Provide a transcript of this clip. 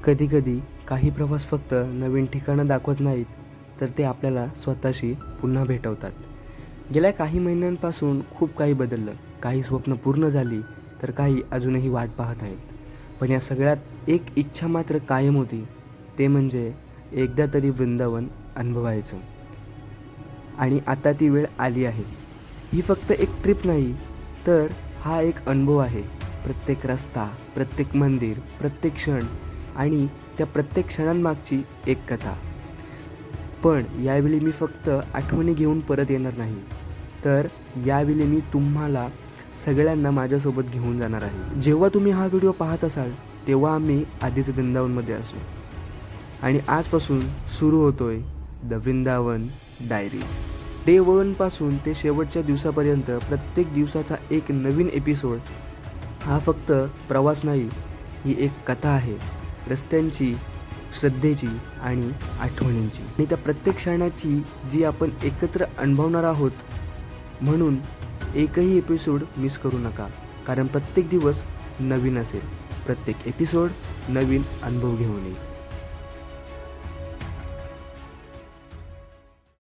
कधीकधी काही प्रवास फक्त नवीन ठिकाणं दाखवत नाहीत, तर ते आपल्याला स्वतःशी पुन्हा भेटवतात. गेल्या काही महिन्यांपासून खूप काही बदललं. काही स्वप्न पूर्ण झाली, तर काही अजूनही वाट पाहत आहेत. पण या सगळ्यात एक इच्छा मात्र कायम होती, ते म्हणजे एकदा तरी वृंदावन अनुभवायचं. आणि आता ती वेळ आली आहे. ही फक्त एक ट्रिप नाही, तर हा एक अनुभव आहे. प्रत्येक रस्ता, प्रत्येक मंदिर, प्रत्येक क्षण आणि त्या प्रत्येक क्षणांमागची एक कथा. पण यावेळी मी फक्त आठवणी घेऊन परत येणार नाही, तर यावेळी मी तुम्हाला सगळ्यांना माझ्यासोबत घेऊन जाणार आहे. जेव्हा तुम्ही हा व्हिडिओ पाहत असाल, तेव्हा आम्ही आधीच वृंदावनमध्ये असू. आणि आजपासून सुरू होतोय द वृंदावन डायरीज. डे 1 पासून ते शेवटच्या दिवसापर्यंत प्रत्येक दिवसाचा एक नवीन एपिसोड. हा फक्त प्रवास नाही, ही एक कथा आहे. रस्त्यांची, श्रद्धेची आणि आठवणींची. आणि त्या प्रत्येक क्षणाची जी आपण एकत्र अनुभवणार आहोत. म्हणून एकही एपिसोड मिस करू नका, कारण प्रत्येक दिवस नवीन असेल. प्रत्येक एपिसोड नवीन अनुभव घेऊन येईल.